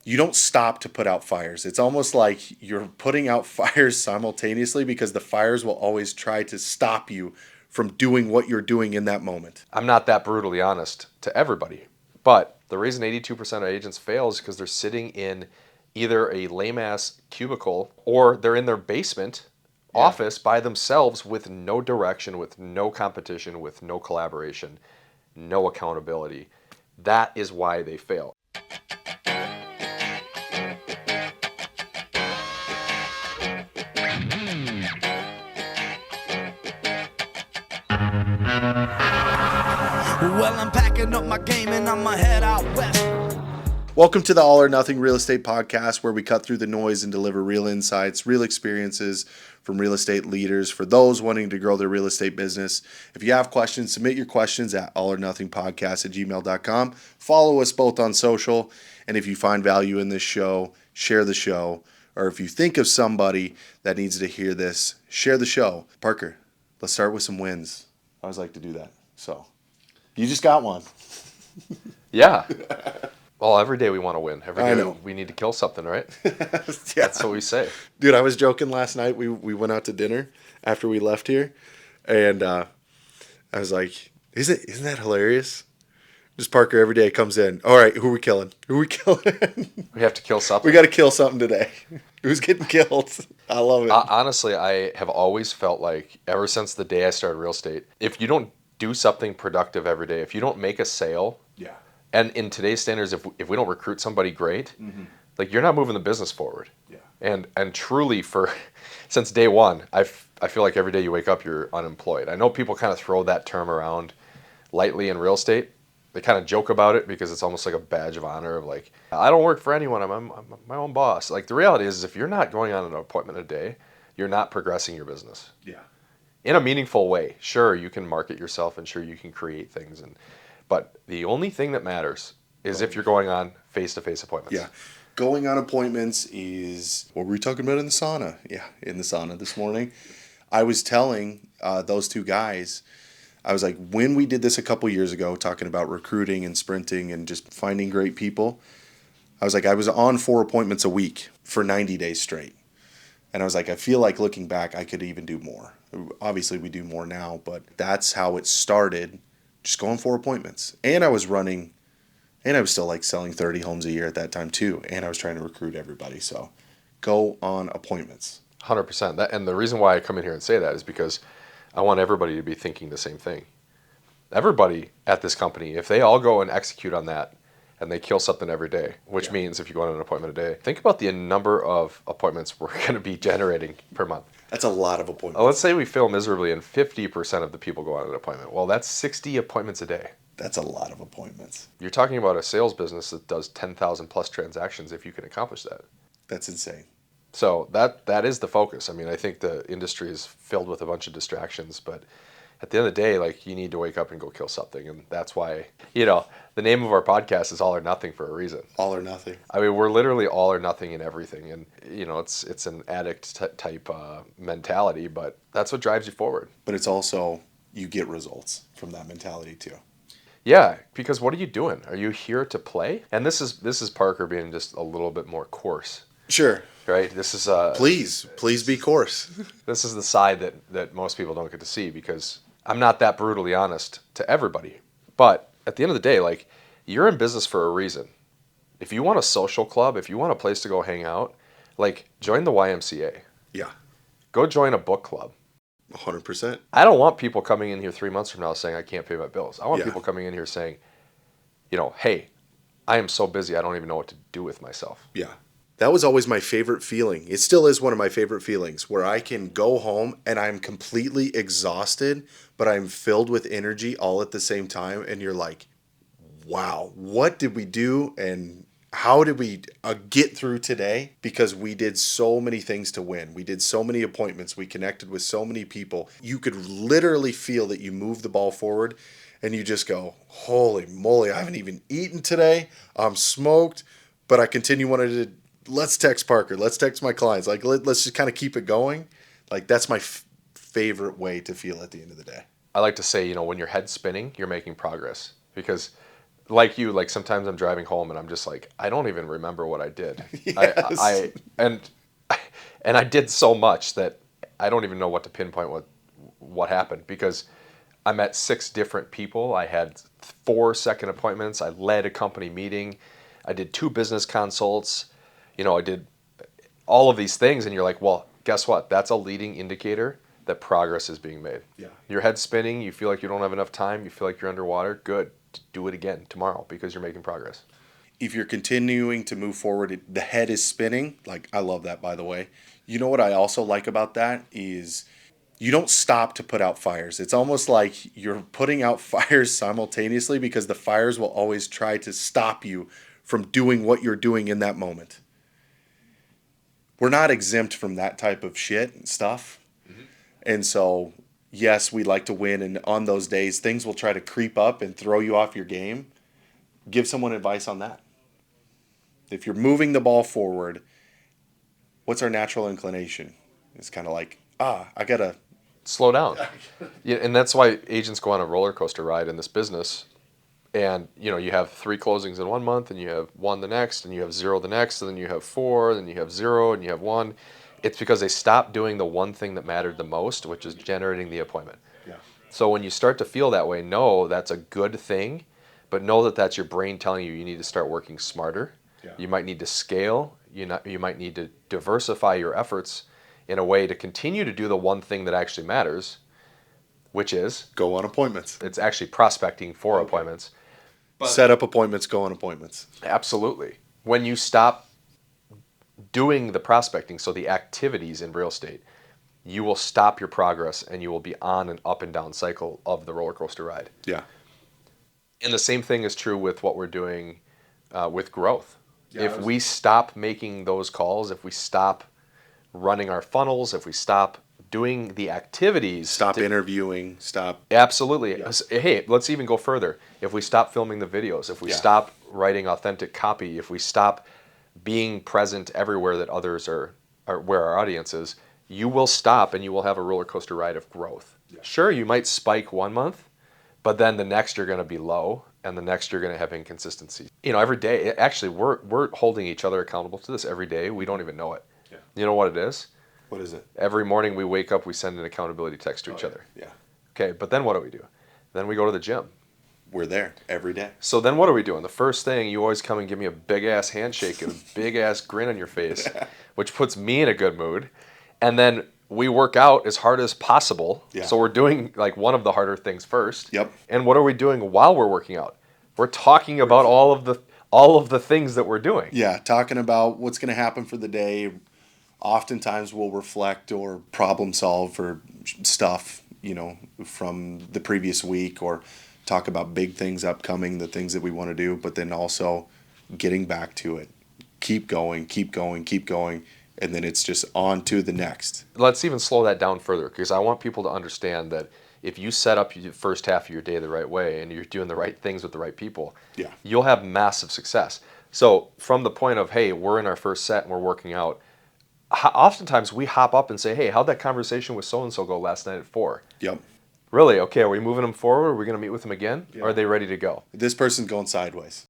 you don't stop to put out fires. It's almost like you're putting out fires simultaneously because the fires will always try to stop you from doing what you're doing in that moment. I'm not that brutally honest to everybody, but the reason 82% of agents fail is because they're sitting in either a lame ass cubicle or they're in their basement office by themselves with no direction, with no competition, with no collaboration, no accountability. That is why they fail. Well, I'm packing up my game and I'ma head out west. Welcome to the All or Nothing Real Estate Podcast, where we cut through the noise and deliver real insights, real experiences from real estate leaders for those wanting to grow their real estate business. If you have questions, submit your questions at allornothingpodcast@gmail.com. Follow us both on social, and if you find value in this show, share the show. Or if you think of somebody that needs to hear this, share the show. Parker, let's start with some wins. I always like to do that. So, you just got one. Yeah. Well, every day we want to win. Every I day know. we need to kill something, right? Yeah. That's what we say. Dude, I was joking last night. We went out to dinner after we left here, and I was like, "Isn't that hilarious?" Just Parker every day comes in. All right, who are we killing? Who are we killing? We have to kill something. We got to kill something today. Who's getting killed? I love it. Honestly, I have always felt like ever since the day I started real estate, if you don't do something productive every day, if you don't make a sale, Yeah. and in today's standards, if we don't recruit somebody great, like you're not moving the business forward. Yeah. And truly, since day one, I feel like every day you wake up, you're unemployed. I know people kind of throw that term around lightly in real estate. They kind of joke about it because it's almost like a badge of honor of like, I don't work for anyone. I'm my own boss. Like the reality is if you're not going on an appointment a day, you're not progressing your business Yeah. in a meaningful way. Sure, you can market yourself and sure you can create things, but the only thing that matters is if you're going on face-to-face appointments. Yeah. Going on appointments is what were we talking about in the sauna? Yeah, in the sauna this morning. I was telling those two guys, I was like, when we did this a couple years ago, talking about recruiting and sprinting and just finding great people, I was like, I was on 4 appointments a week for 90 days straight. And I was like, I feel like looking back, I could even do more. Obviously, we do more now, but that's how it started, just going 4 appointments. And I was still like selling 30 homes a year at that time too. And I was trying to recruit everybody. So go on appointments. 100%. And the reason why I come in here and say that is because I want everybody to be thinking the same thing. Everybody at this company, if they all go and execute on that and they kill something every day, which means if you go on an appointment a day, think about the number of appointments we're going to be generating per month. That's a lot of appointments. Let's say we fail miserably and 50% of the people go on an appointment. Well, that's 60 appointments a day. That's a lot of appointments. You're talking about a sales business that does 10,000 plus transactions if you can accomplish that. That's insane. So that is the focus. I mean, I think the industry is filled with a bunch of distractions, but at the end of the day, like you need to wake up and go kill something. And that's why, the name of our podcast is All or Nothing for a reason. All or nothing. I mean, we're literally all or nothing in everything. And, it's an addict type mentality, but that's what drives you forward. But it's also, you get results from that mentality too. Yeah, because what are you doing? Are you here to play? And this is Parker being just a little bit more coarse. Sure. Right? This is Please be coarse. this is the side that most people don't get to see because I'm not that brutally honest to everybody. But at the end of the day, like you're in business for a reason. If you want a social club, if you want a place to go hang out, like join the YMCA. Yeah. Go join a book club. 100%. I don't want people coming in here 3 months from now saying I can't pay my bills. I want Yeah. people coming in here saying, hey, I am so busy I don't even know what to do with myself. Yeah. That was always my favorite feeling. It still is one of my favorite feelings where I can go home and I'm completely exhausted, but I'm filled with energy all at the same time. And you're like, wow, what did we do? And how did we get through today? Because we did so many things to win. We did so many appointments. We connected with so many people. You could literally feel that you moved the ball forward and you just go, holy moly, I haven't even eaten today. I'm smoked, but I continue wanting to. Let's text Parker. Let's text my clients. Like, let's just kind of keep it going. Like, that's my favorite way to feel at the end of the day. I like to say, when your head's spinning, you're making progress because like you, like sometimes I'm driving home and I'm just like, I don't even remember what I did. Yes. And I did so much that I don't even know what to pinpoint what happened, because I met 6 different people. I had 4 second appointments. I led a company meeting. I did 2 business consults. I did all of these things, and you're like, well, guess what? That's a leading indicator that progress is being made. Yeah. Your head's spinning. You feel like you don't have enough time. You feel like you're underwater. Good. Do it again tomorrow because you're making progress. If you're continuing to move forward, the head is spinning. Like, I love that, by the way. You know what I also like about that is you don't stop to put out fires. It's almost like you're putting out fires simultaneously, because the fires will always try to stop you from doing what you're doing in that moment. We're not exempt from that type of shit and stuff. Mm-hmm. And so, yes, we like to win. And on those days, things will try to creep up and throw you off your game. Give someone advice on that. If you're moving the ball forward, what's our natural inclination? It's kind of like, I got to slow down. Yeah, and that's why agents go on a roller coaster ride in this business. And, you have 3 closings in 1 month, and you have 1 the next, and you have 0 the next, and then you have 4, and then you have 0, and you have 1. It's because they stopped doing the one thing that mattered the most, which is generating the appointment. Yeah. So when you start to feel that way, know that's a good thing, but know that that's your brain telling you need to start working smarter. Yeah. You might need to scale. You might need to diversify your efforts in a way to continue to do the one thing that actually matters, which is go on appointments. It's actually prospecting for appointments. But set up appointments, go on appointments. Absolutely. When you stop doing the prospecting, so the activities in real estate, you will stop your progress and you will be on an up and down cycle of the roller coaster ride. Yeah. And the same thing is true with what we're doing with growth. Yeah, if we stop making those calls, if we stop running our funnels, if we stop doing the activities, stop interviewing, stop. Absolutely. Yeah. Hey, let's even go further. If we stop filming the videos, if we stop writing authentic copy, if we stop being present everywhere that others are where our audience is, you will stop and you will have a roller coaster ride of growth. Yeah. Sure, you might spike 1 month, but then the next you're going to be low, and the next you're going to have inconsistency. Every day, actually, we're holding each other accountable to this every day. We don't even know it. Yeah. You know what it is? What is it? Every morning we wake up, we send an accountability text to each other. Yeah. Okay, but then what do? Then we go to the gym. We're there every day. So then what are we doing? The first thing, you always come and give me a big-ass handshake and a big-ass grin on your face, which puts me in a good mood. And then we work out as hard as possible. Yeah. So we're doing like one of the harder things first. Yep. And what are we doing while we're working out? We're talking about all of the things that we're doing. Yeah, talking about what's going to happen for the day. Oftentimes we'll reflect or problem solve for stuff, from the previous week, or talk about big things upcoming, the things that we want to do, but then also getting back to it. Keep going, and then it's just on to the next. Let's even slow that down further, because I want people to understand that if you set up the first half of your day the right way and you're doing the right things with the right people, you'll have massive success. So from the point of, hey, we're in our first set and we're working out, oftentimes we hop up and say, hey, how'd that conversation with so-and-so go last night at 4? Yep. Really? Okay, are we moving them forward? Are we going to meet with them again? Yeah. Or are they ready to go? This person's going sideways.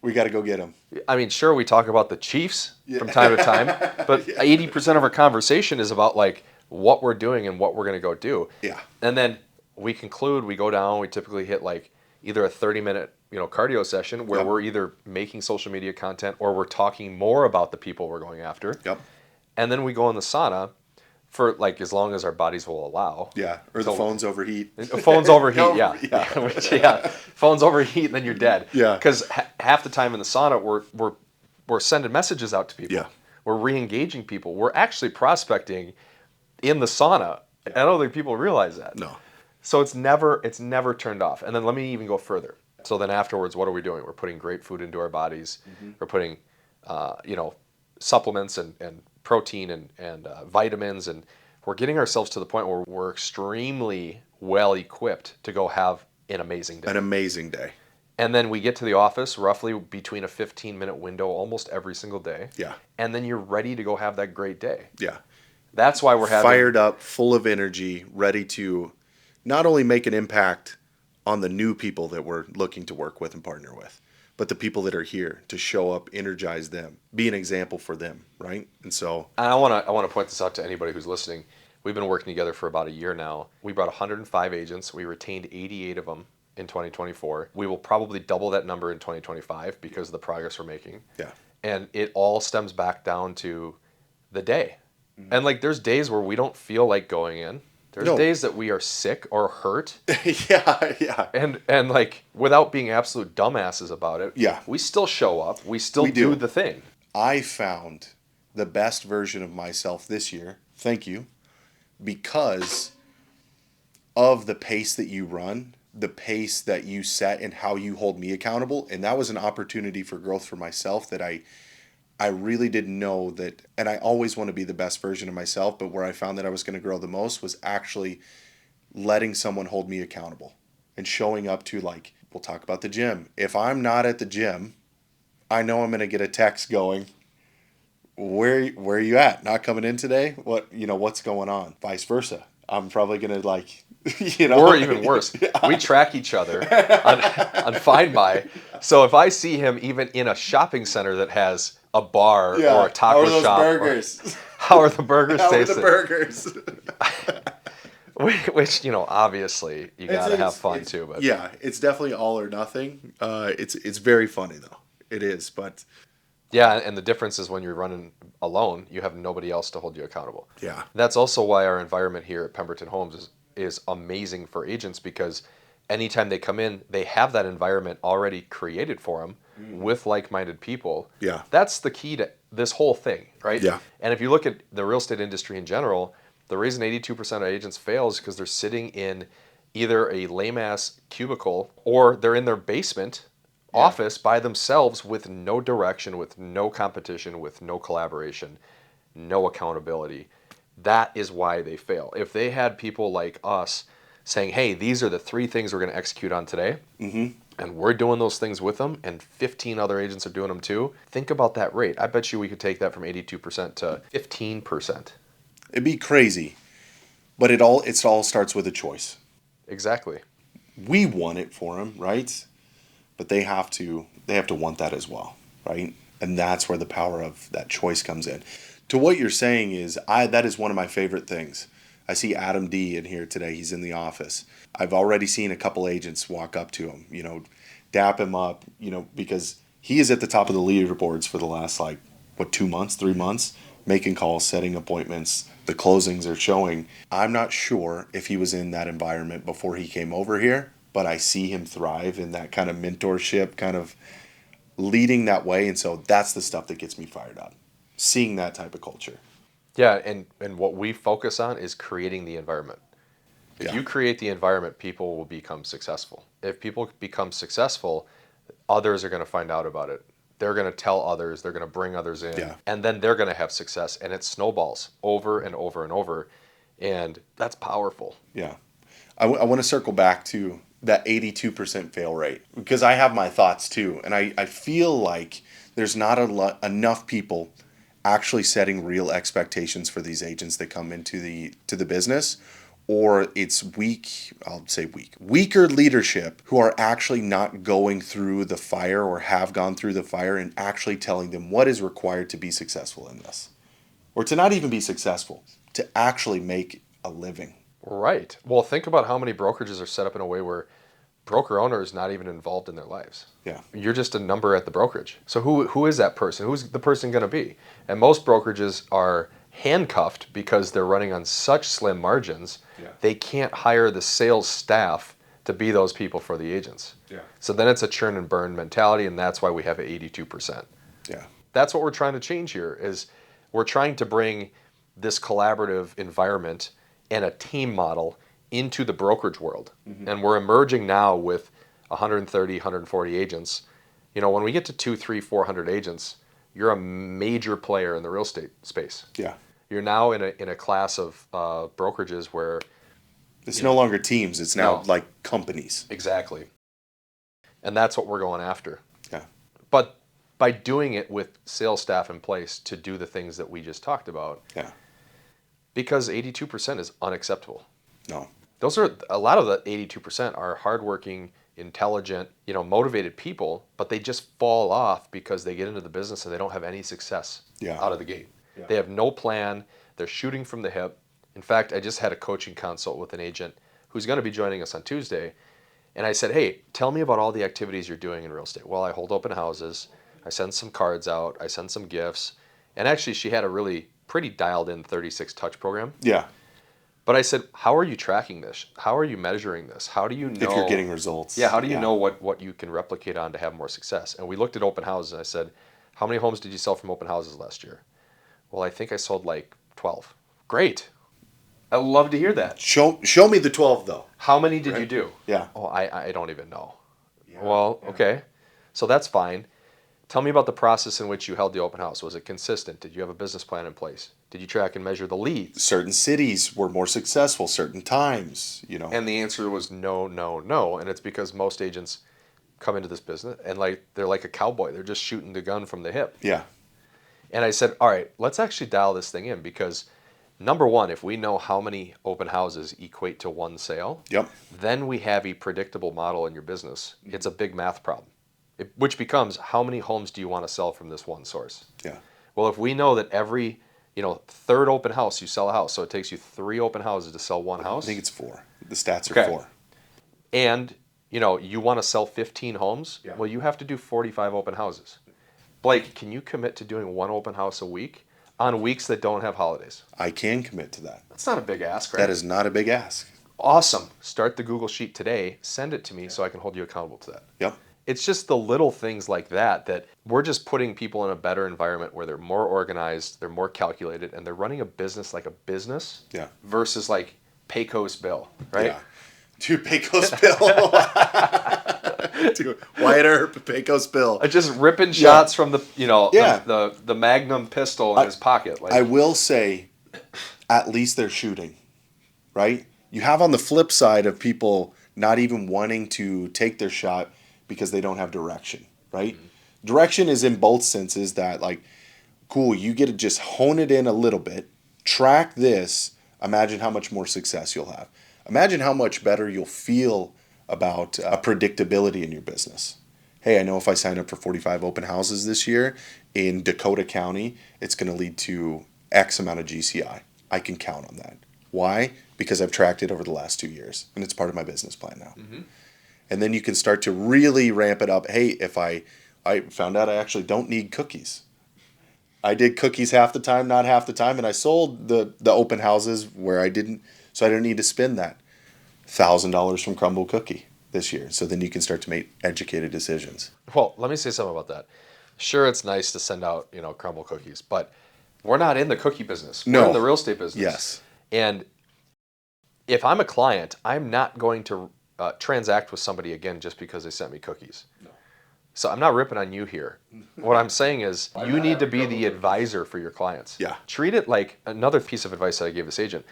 We got to go get them. I mean, sure, we talk about the Chiefs from time to time, but 80% of our conversation is about like what we're doing and what we're going to go do. Yeah. And then we conclude, we go down, we typically hit like either a 30-minute cardio session where we're either making social media content or we're talking more about the people we're going after. Yep. And then we go in the sauna for like as long as our bodies will allow. Yeah, or the phones overheat. Phones overheat, yeah. Phones overheat and then you're dead. Yeah. Because half the time in the sauna we're sending messages out to people. Yeah. We're re-engaging people. We're actually prospecting in the sauna. Yeah. I don't think people realize that. No. So it's never turned off. And then let me even go further. So then afterwards, what are we doing? We're putting great food into our bodies. Mm-hmm. We're putting, supplements and protein and vitamins, and we're getting ourselves to the point where we're extremely well equipped to go have an amazing day. An amazing day. And then we get to the office roughly between a 15-minute window almost every single day. Yeah. And then you're ready to go have that great day. Yeah. That's why we're having... Fired up, full of energy, ready to not only make an impact on the new people that we're looking to work with and partner with, but the people that are here to show up, energize them, be an example for them, right? And so I want to point this out to anybody who's listening. We've been working together for about a year now. We brought 105 agents. We retained 88 of them in 2024. We will probably double that number in 2025 because of the progress we're making. yeah. And it all stems back down to the day. And like there's days where we don't feel like going in. There's No. days that we are sick or hurt. yeah. And like without being absolute dumbasses about it, Yeah. we still show up. We still We do do. the thing. I found the best version of myself this year. Thank you. Because of the pace that you run, the pace that you set, and how you hold me accountable. And that was an opportunity for growth for myself that I really didn't know that. And I always want to be the best version of myself. But where I found that I was going to grow the most was actually letting someone hold me accountable and showing up to, like, we'll talk about the gym. If I'm not at the gym, I know I'm going to get a text going, where are you at? Not coming in today? What's going on? Vice versa. I'm probably going to Or even worse, we track each other on Find My. So if I see him even in a shopping center that has a bar or a taco How are those shop, burgers? how are the burgers How are tasting? the burgers? Which obviously you gotta have fun too. But yeah, it's definitely all or nothing. It's very funny though. It is, but yeah, and the difference is when you're running alone, you have nobody else to hold you accountable. yeah, That's also why our environment here at Pemberton Homes is amazing for agents, because anytime they come in, they have that environment already created for them with like-minded people. Yeah. That's the key to this whole thing, right? Yeah. And if you look at the real estate industry in general, the reason 82% of agents fail is because they're sitting in either a lame-ass cubicle or they're in their basement office by themselves with no direction, with no competition, with no collaboration, no accountability. That is why they fail. If they had people like us saying, hey, these are the 3 things we're going to execute on today, and we're doing those things with them, and 15 other agents are doing them too, think about that rate. I bet you we could take that from 82% to 15%. it'd be crazy, but it all starts with a choice. Exactly. We want it for them, right? But they have to want that as well, right? And that's where the power of that choice comes in. To what you're saying is, that is one of my favorite things. I see Adam D in here today. He's in the office. I've already seen a couple agents walk up to him, dap him up, because he is at the top of the leaderboards for the last 2 months, 3 months, making calls, setting appointments. The closings are showing. I'm not sure if he was in that environment before he came over here, but I see him thrive in that kind of mentorship, kind of leading that way. And so that's the stuff that gets me fired up, seeing that type of culture. Yeah, and what we focus on is creating the environment. If Yeah. you create the environment, people will become successful. If people become successful, others are going to find out about it. They're going to tell others, they're going to bring others in, Yeah. and then they're going to have success, and it snowballs over and over and over, and that's powerful. Yeah. I want to circle back to that 82% fail rate, because I have my thoughts too. And I feel like there's not enough people actually setting real expectations for these agents that come into the business, or it's weaker leadership who are actually not going through the fire or have gone through the fire and actually telling them what is required to be successful in this, or to not even be successful, to actually make a living. Right. Well, think about how many brokerages are set up in a way where broker owner is not even involved in their lives. Yeah. You're just a number at the brokerage. So who is that person? Who's the person going to be? And most brokerages are handcuffed because they're running on such slim margins. Yeah. They can't hire the sales staff to be those people for the agents. Yeah. So then it's a churn and burn mentality, and that's why we have 82%. Yeah. That's what we're trying to change here. Is we're trying to bring this collaborative environment and a team model into the brokerage world. And we're emerging now with 130, 140 agents. When we get to 200, 300, 400 agents, you're a major player in the real estate space. Yeah. You're now in a class of brokerages where It's no longer teams. It's now No. like companies. exactly, and that's what we're going after. Yeah. But by doing it with sales staff in place to do the things that we just talked about, Yeah. because 82% is unacceptable. No. Those are a lot of the 82% are hardworking, intelligent, motivated people, but they just fall off because they get into the business and they don't have any success out of the gate. Yeah. They have no plan. They're shooting from the hip. In fact, I just had a coaching consult with an agent who's going to be joining us on Tuesday. And I said, hey, tell me about all the activities you're doing in real estate. Well, I hold open houses. I send some cards out. I send some gifts. And actually, she had a really pretty dialed in 36 touch program. Yeah. But I said, how are you tracking this? How are you measuring this? How do you know if you're getting results? Yeah, how do you know what you can replicate on to have more success? And we looked at open houses, and I said, how many homes did you sell from open houses last year? Well, I think I sold like 12. Great. I love to hear that. Show me the 12, though. How many did you do? Yeah. Oh, I don't even know. Yeah, well, okay. So that's fine. Tell me about the process in which you held the open house. Was it consistent? Did you have a business plan in place? Did you track and measure the leads? Certain cities were more successful certain times, And the answer was no, no, no. And it's because most agents come into this business and they're like a cowboy. They're just shooting the gun from the hip. Yeah. And I said, all right, let's actually dial this thing in because number one, if we know how many open houses equate to one sale, then we have a predictable model in your business. It's a big math problem. Which becomes, how many homes do you want to sell from this one source? Yeah. Well, if we know that every, third open house, you sell a house. So it takes you 3 open houses to sell one house. I think it's 4. The stats are 4. And, you want to sell 15 homes? Yeah. Well, you have to do 45 open houses. Blake, can you commit to doing 1 open house a week on weeks that don't have holidays? I can commit to that. That's not a big ask, right? That is not a big ask. Awesome. Start the Google Sheet today. Send it to me so I can hold you accountable to that. Yep. It's just the little things like that we're just putting people in a better environment where they're more organized, they're more calculated, and they're running a business like a business versus like Pecos Bill, right? Yeah. To Pecos Bill. To Wyatt Earp, Pecos Bill. Just ripping shots from the Magnum pistol in his pocket. I will say, at least they're shooting, right? You have on the flip side of people not even wanting to take their shot because they don't have direction, right? Mm-hmm. Direction is in both senses that cool, you get to just hone it in a little bit, track this, imagine how much more success you'll have. Imagine how much better you'll feel about predictability in your business. Hey, I know if I sign up for 45 open houses this year in Dakota County, it's going to lead to X amount of GCI. I can count on that. Why? Because I've tracked it over the last 2 years, and it's part of my business plan now. Mm-hmm. And then you can start to really ramp it up. Hey, if I found out I actually don't need cookies. I did cookies half the time, not half the time, and I sold the open houses where I didn't need to spend that $1,000 from Crumble Cookie this year. So then you can start to make educated decisions. Well, let me say something about that. Sure, it's nice to send out, Crumble cookies, but we're not in the cookie business. We're in the real estate business. Yes. And if I'm a client, I'm not going to transact with somebody again just because they sent me cookies. No. So I'm not ripping on you here. What I'm saying is you need to be the advisor for your clients. Yeah. Treat it like another piece of advice that I gave this agent.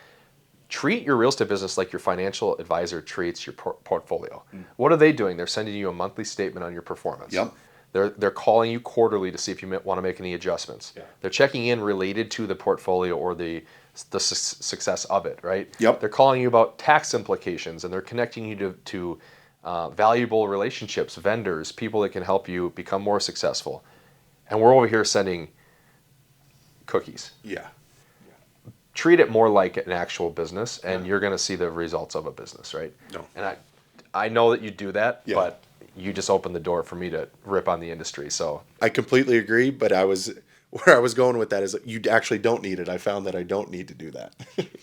Treat your real estate business like your financial advisor treats your portfolio. What are they doing? They're sending you a monthly statement on your performance. Yep. They're calling you quarterly to see if you want to make any adjustments. Yeah. They're checking in related to the portfolio or the success of it, right? Yep. They're calling you about tax implications, and they're connecting you to valuable relationships, vendors, people that can help you become more successful. And we're over here sending cookies. Yeah. Treat it more like an actual business, and you're going to see the results of a business, right? No. And I know that you do that, but you just opened the door for me to rip on the industry. So I completely agree, but where I was going with that is you actually don't need it. I found that I don't need to do that,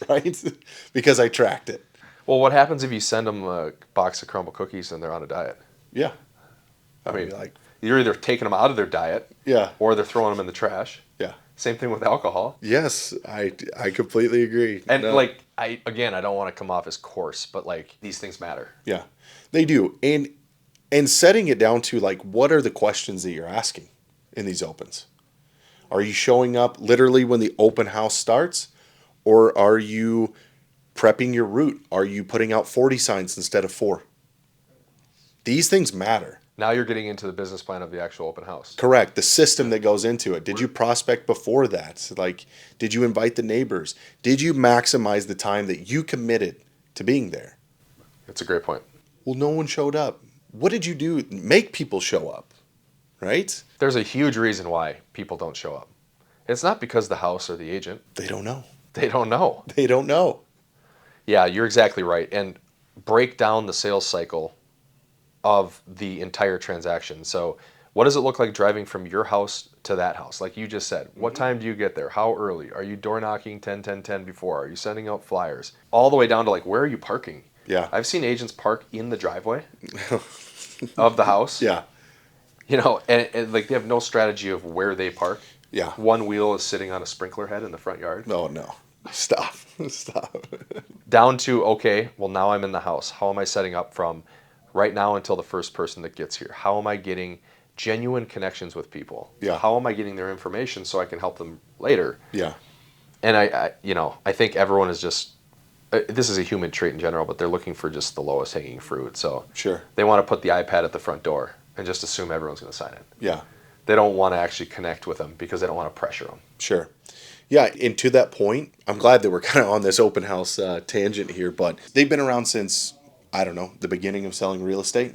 right? Because I tracked it. Well, what happens if you send them a box of Crumble cookies and they're on a diet? Yeah. I mean, you're either taking them out of their diet, or they're throwing them in the trash. Yeah. Same thing with alcohol. Yes, I completely agree. And I don't want to come off as coarse, but these things matter. Yeah, they do. And setting it down to what are the questions that you're asking in these opens? Are you showing up literally when the open house starts, or are you prepping your route? Are you putting out 40 signs instead of 4? These things matter. Now you're getting into the business plan of the actual open house. Correct. The system that goes into it. Did you prospect before that? Did you invite the neighbors? Did you maximize the time that you committed to being there. It's a great point. Well, no one showed up. What did you do? Make people show up, right? There's a huge reason why people don't show up. It's not because the house or the agent. They don't know. They don't know. They don't know. Yeah, you're exactly right. And break down the sales cycle of the entire transaction. So what does it look like driving from your house to that house? Like you just said, what time do you get there? How early? Are you door knocking 10, 10, 10 before? Are you sending out flyers? All the way down to like, where are you parking? Yeah. I've seen agents park in the driveway of the house. Yeah. You know, and like they have no strategy of where they park. Yeah. One wheel is sitting on a sprinkler head in the front yard. No, no. Stop. Stop. Down to, okay, well, now I'm in the house. How am I setting up from right now until the first person that gets here? How am I getting genuine connections with people? Yeah. How am I getting their information so I can help them later? Yeah. And I think everyone is just, this is a human trait in general, but they're looking for just the lowest hanging fruit. So Sure. they want to put the iPad at the front door and just assume everyone's going to sign in. Yeah. They don't want to actually connect with them because they don't want to pressure them. Sure. Yeah, and to that point, I'm glad that we're kind of on this open house tangent here, but they've been around since, I don't know, the beginning of selling real estate.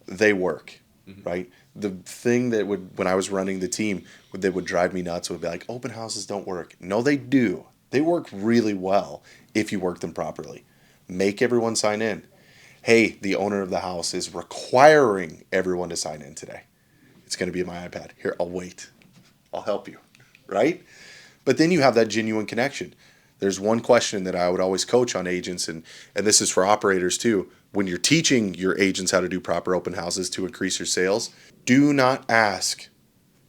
They work, right? The thing that would, when I was running the team, that would drive me nuts would be like, open houses don't work. No, they do. They work really well if you work them properly. Make everyone sign in. Hey, the owner of the house is requiring everyone to sign in today. It's going to be my iPad. Here, I'll wait. I'll help you, right? But then you have that genuine connection. There's one question that I would always coach on agents, and this is for operators too. When you're teaching your agents how to do proper open houses to increase your sales, do not ask,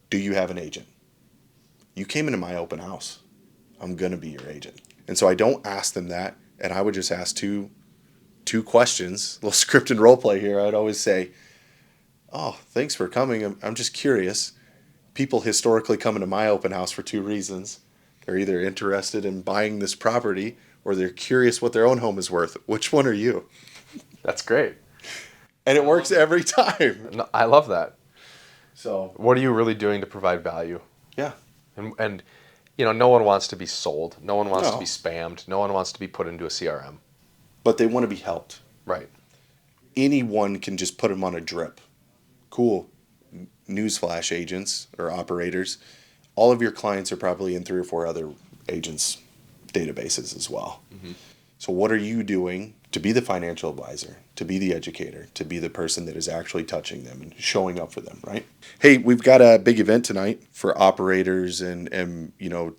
do you have an agent? You came into my open house. I'm going to be your agent. And so I don't ask them that, and I would just ask two questions, a little script and role play here. I'd always say, oh, thanks for coming. I'm just curious. People historically come into my open house for two reasons. They're either interested in buying this property or they're curious what their own home is worth. Which one are you? That's great. And it works every time. No, I love that. So, What are you really doing to provide value? yeah. And no one wants to be sold. No one wants No. to be spammed. No one wants to be put into a CRM. But they want to be helped. Right. Anyone can just put them on a drip. Cool. Newsflash, agents or operators. All of your clients are probably in 3 or 4 other agents' databases as well. So what are you doing to be the financial advisor, to be the educator, to be the person that is actually touching them and showing up for them, right? Hey, we've got a big event tonight for operators and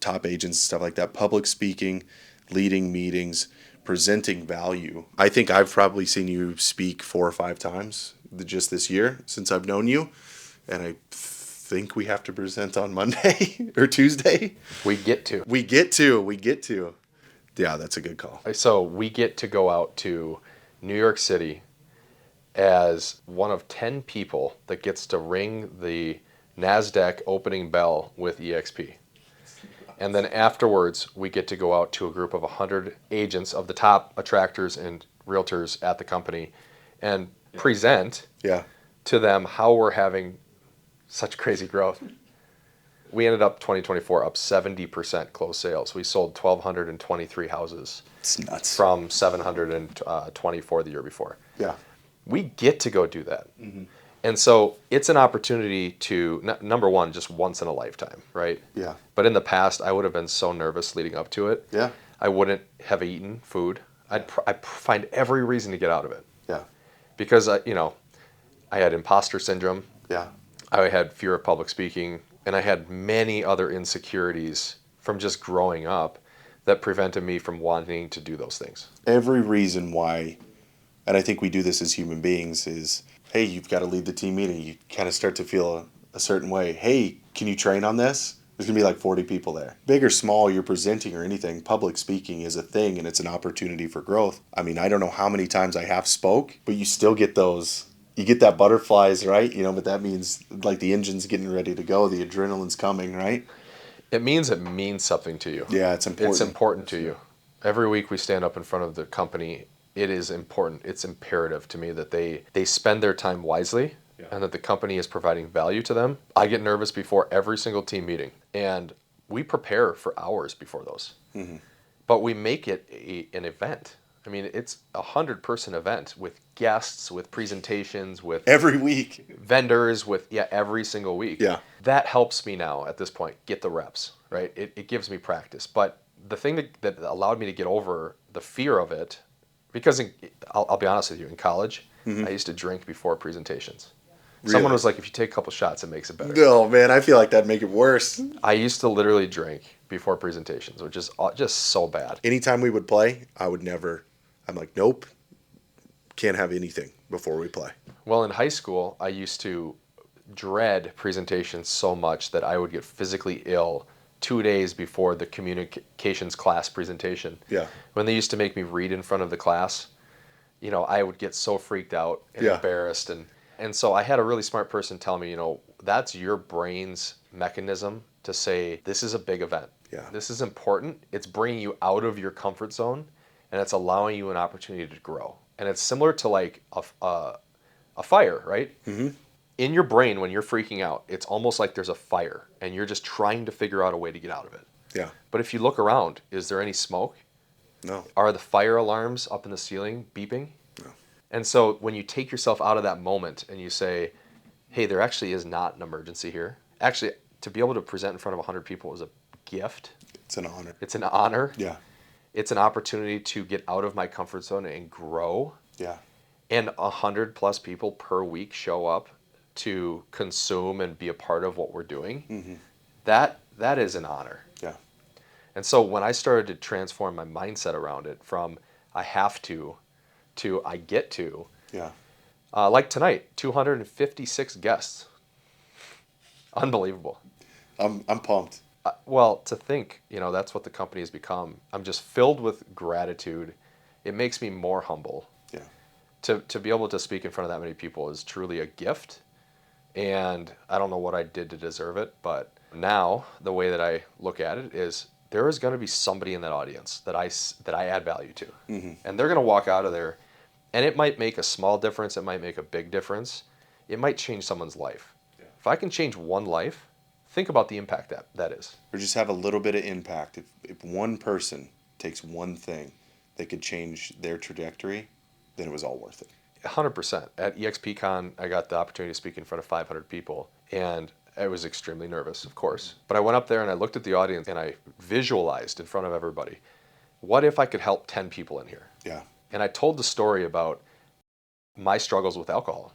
top agents and stuff like that. Public speaking, leading meetings, presenting value. I think I've probably seen you speak 4 or 5 times just this year since I've known you. And I think we have to present on Monday or Tuesday. We get to. We get to. Yeah, that's a good call. So we get to go out to New York City as one of 10 people that gets to ring the NASDAQ opening bell with EXP. And then afterwards, we get to go out to a group of 100 agents of the top attractors and realtors at the company and present Yeah. to them how we're having such crazy growth. We ended up 2024 up 70% closed sales. We sold 1,223 houses It's nuts. from 724 the year before. Yeah. We get to go do that. And so it's an opportunity to, number one, just once in a lifetime, right? Yeah. But in the past, I would have been so nervous leading up to it. Yeah. I wouldn't have eaten food. I'd find every reason to get out of it. Yeah. Because, I had imposter syndrome. Yeah. I had fear of public speaking, and I had many other insecurities from just growing up that prevented me from wanting to do those things. Every reason why, and I think we do this as human beings, is, hey, you've got to lead the team meeting. You kind of start to feel a certain way. Hey, can you train on this? There's going to be like 40 people there. Big or small, you're presenting or anything, public speaking is a thing, and it's an opportunity for growth. I mean, I don't know how many times I have spoke, but you still get those. You get that butterflies, right? But that means like the engine's getting ready to go. The adrenaline's coming, right? It means something to you. Yeah, it's important. It's important to you. Every week we stand up in front of the company. It is important. It's imperative to me that they spend their time wisely and that the company is providing value to them. I get nervous before every single team meeting, and we prepare for hours before those. But we make it an event. I mean, it's 100-person event with guests, with presentations, with Every week. vendors, with every single week. Yeah. That helps me now at this point get the reps, right? It gives me practice. But the thing that allowed me to get over the fear of it, because I'll be honest with you, in college, I used to drink before presentations. Someone Really? was like, if you take a couple shots, it makes it better. No, man, I feel like that'd make it worse. I used to literally drink before presentations, which is just so bad. Anytime we would play, I'm like, nope, can't have anything before we play. Well, in high school, I used to dread presentations so much that I would get physically ill 2 days before the communications class presentation. Yeah. When they used to make me read in front of the class, I would get so freaked out and Yeah. embarrassed. And so I had a really smart person tell me, that's your brain's mechanism to say, this is a big event. Yeah. This is important. It's bringing you out of your comfort zone, and it's allowing you an opportunity to grow. And it's similar to like a fire, right? Mm-hmm. In your brain, when you're freaking out, it's almost like there's a fire, and you're just trying to figure out a way to get out of it. Yeah. But if you look around, is there any smoke? No. Are the fire alarms up in the ceiling beeping? No. And so when you take yourself out of that moment and you say, hey, there actually is not an emergency here. Actually, to be able to present in front of 100 people is a gift. It's an honor. It's an honor. Yeah. It's an opportunity to get out of my comfort zone and grow. Yeah. And 100+ people per week show up to consume and be a part of what we're doing. Mm-hmm. That is an honor. Yeah. And so when I started to transform my mindset around it from I have to I get to, Yeah. like tonight, 256 guests. Unbelievable. I'm pumped. Well, to think, that's what the company has become. I'm just filled with gratitude. It makes me more humble. Yeah. To be able to speak in front of that many people is truly a gift. And I don't know what I did to deserve it, but now the way that I look at it is there is going to be somebody in that audience that I add value to. Mm-hmm. And they're going to walk out of there, and it might make a small difference. It might make a big difference. It might change someone's life. Yeah. If I can change one life, think about the impact that is. Or just have a little bit of impact. If one person takes one thing that could change their trajectory, then it was all worth it. 100%. At EXPCon, I got the opportunity to speak in front of 500 people, and I was extremely nervous, of course. But I went up there and I looked at the audience and I visualized in front of everybody, what if I could help 10 people in here? Yeah. And I told the story about my struggles with alcohol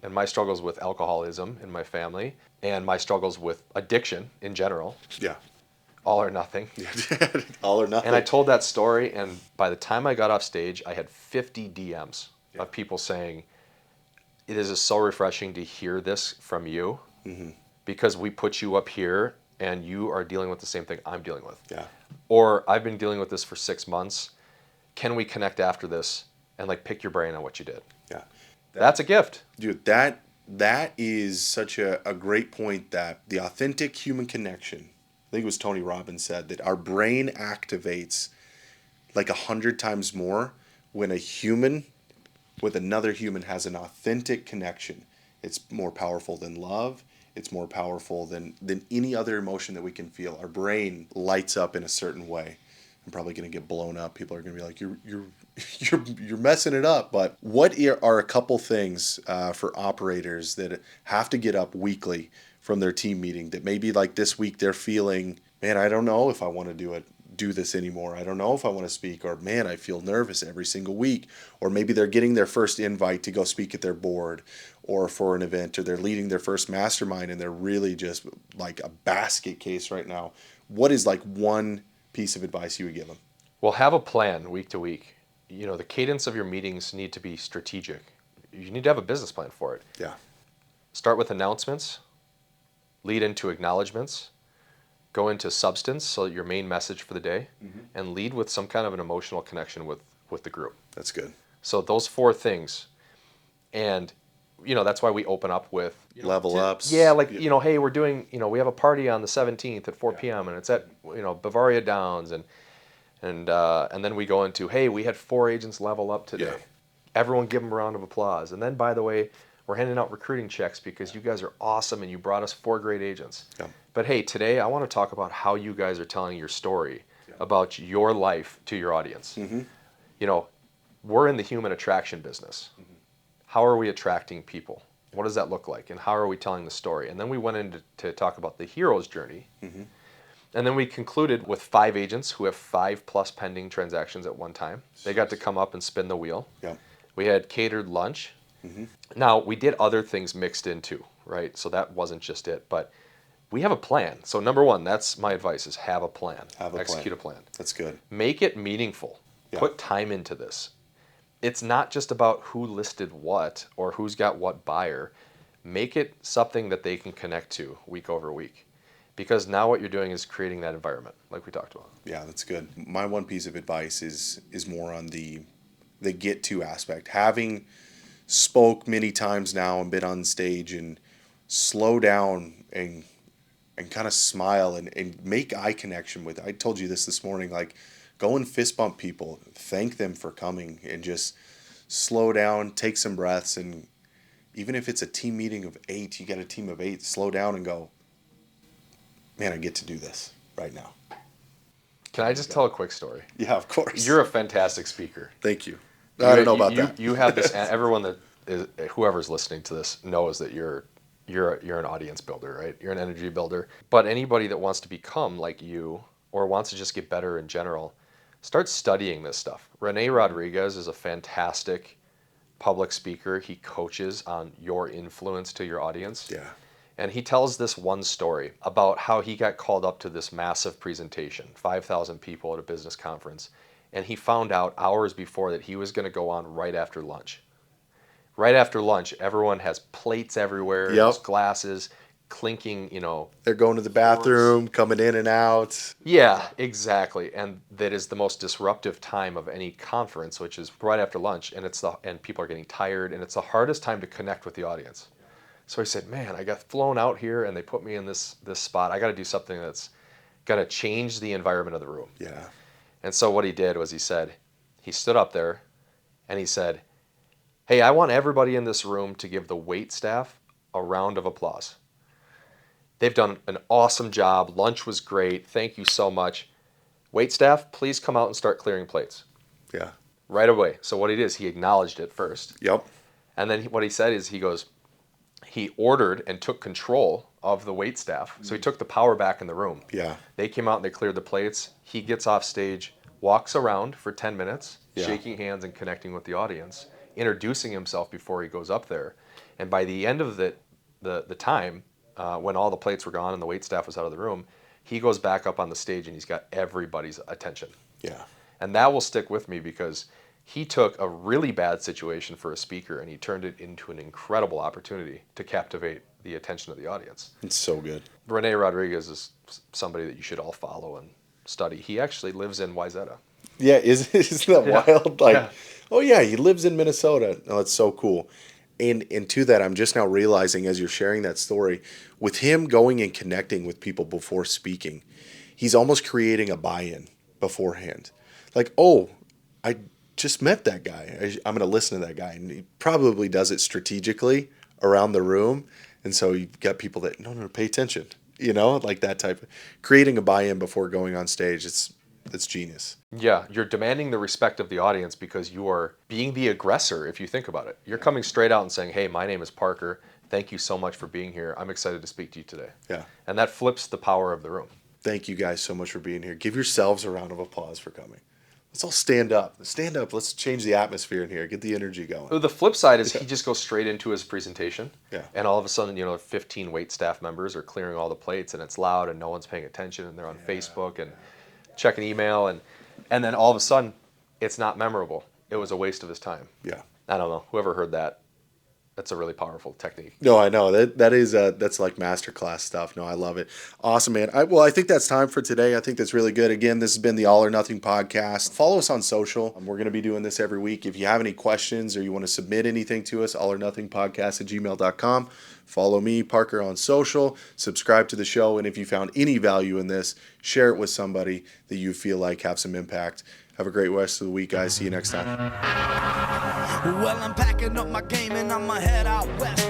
and my struggles with alcoholism in my family and my struggles with addiction in general. Yeah. All or nothing. All or nothing. And I told that story, and by the time I got off stage, I had 50 DMs of people saying, it is so refreshing to hear this from you because we put you up here and you are dealing with the same thing I'm dealing with. Yeah. Or I've been dealing with this for 6 months. Can we connect after this and pick your brain on what you did? Yeah. That's a gift. Dude, that is such a great point, that the authentic human connection, I think it was Tony Robbins said, that our brain activates like 100 times more when a human with another human has an authentic connection. It's more powerful than love. It's more powerful than any other emotion that we can feel. Our brain lights up in a certain way. I'm probably going to get blown up. People are going to be like, you're messing it up. But what are a couple things for operators that have to get up weekly from their team meeting that maybe like this week they're feeling, man, I don't know if I want to do this anymore. I don't know if I want to speak, or man, I feel nervous every single week. Or maybe they're getting their first invite to go speak at their board or for an event, or they're leading their first mastermind and they're really just like a basket case right now. What is like one piece of advice you would give them? Well, have a plan week to week. The cadence of your meetings need to be strategic. You need to have a business plan for it. Yeah. Start with announcements, lead into acknowledgments, go into substance, so your main message for the day, and lead with some kind of an emotional connection with the group. That's good. So those 4 things. And, that's why we open up with Level ups. Yeah, hey, we're doing, we have a party on the 17th at 4 p.m. and it's at, Bavaria Downs. And then we go into, hey, we had 4 agents level up today. Yeah. Everyone give them a round of applause. And then, by the way, we're handing out recruiting checks because you guys are awesome and you brought us 4 great agents. Yeah. But hey, today I want to talk about how you guys are telling your story about your life to your audience. we're in the human attraction business. How are we attracting people? What does that look like? And how are we telling the story? And then we went into to talk about the hero's journey. And then we concluded with 5 agents who have 5+ pending transactions at one time. They got to come up and spin the wheel. Yep. We had catered lunch. Now, we did other things mixed in too, right? So that wasn't just it. But we have a plan. So number one, that's my advice, is have a plan. Execute a plan. That's good. Make it meaningful. Yeah. Put time into this. It's not just about who listed what or who's got what buyer. Make it something that they can connect to week over week. Because now what you're doing is creating that environment, like we talked about. Yeah, that's good. My one piece of advice is more on the get to aspect. Having spoke many times now and been on stage, and slow down and kind of smile and make eye connection with. I told you this morning, like, go and fist bump people, thank them for coming, and just slow down, take some breaths, and even if it's a team meeting of 8, you get a team of 8, slow down and go, man, I get to do this right now. Can I just tell a quick story? Yeah, of course. You're a fantastic speaker. Thank you. I don't know about that. You have this. Everyone that is, whoever's listening to this knows that you're an audience builder, right? You're an energy builder. But anybody that wants to become like you or wants to just get better in general, start studying this stuff. Rene Rodriguez is a fantastic public speaker. He coaches on your influence to your audience. Yeah. And he tells this one story about how he got called up to this massive presentation, 5,000 people at a business conference. And he found out hours before that he was going to go on right after lunch. Right after lunch, everyone has plates everywhere, Yep. there's glasses, clinking, They're going to the bathroom, coming in and out. Yeah, exactly. And that is the most disruptive time of any conference, which is right after lunch, and people are getting tired, and it's the hardest time to connect with the audience. So he said, man, I got flown out here and they put me in this spot. I got to do something that's going to change the environment of the room. Yeah. And so what he did was he stood up there and he said, hey, I want everybody in this room to give the wait staff a round of applause. They've done an awesome job. Lunch was great. Thank you so much. Wait staff, please come out and start clearing plates. Yeah. Right away. So what he did is he acknowledged it first. Yep. And then what he said is he ordered and took control of the wait staff. So he took the power back in the room. Yeah. They came out and they cleared the plates. He gets off stage, walks around for 10 minutes, Yeah. shaking hands and connecting with the audience, introducing himself before he goes up there. And by the end of the time, when all the plates were gone and the wait staff was out of the room, he goes back up on the stage and he's got everybody's attention. Yeah. And that will stick with me because he took a really bad situation for a speaker and he turned it into an incredible opportunity to captivate the attention of the audience. It's so good. Rene Rodriguez is somebody that you should all follow and study. He actually lives in Wayzata. Yeah, isn't that Yeah. wild? Like, Yeah. oh yeah, he lives in Minnesota. Oh, that's so cool. And to that, I'm just now realizing as you're sharing that story, with him going and connecting with people before speaking, he's almost creating a buy-in beforehand. Like, oh, I just met that guy. I'm going to listen to that guy. And he probably does it strategically around the room. And so you've got people that, no, pay attention. Like that type of creating a buy-in before going on stage. It's genius. Yeah, you're demanding the respect of the audience because you are being the aggressor if you think about it. You're coming straight out and saying, hey, my name is Parker. Thank you so much for being here. I'm excited to speak to you today. Yeah. And that flips the power of the room. Thank you guys so much for being here. Give yourselves a round of applause for coming. Let's all stand up. Stand up. Let's change the atmosphere in here. Get the energy going. The flip side is he just goes straight into his presentation. Yeah. And all of a sudden, 15 wait staff members are clearing all the plates and it's loud and no one's paying attention and they're on Facebook and checking email and then all of a sudden it's not memorable. It was a waste of his time. Yeah. I don't know. Whoever heard that, that's a really powerful technique. No, I know that's like masterclass stuff. No, I love it. Awesome, man. I think that's time for today. I think that's really good. Again, this has been the All or Nothing podcast. Follow us on social. We're going to be doing this every week. If you have any questions or you want to submit anything to us, allornothingpodcast@gmail.com. Follow me, Parker, on social. Subscribe to the show. And if you found any value in this, share it with somebody that you feel like have some impact. Have a great rest of the week, guys. See you next time. Well, I'm packing up my game and I'ma head out west.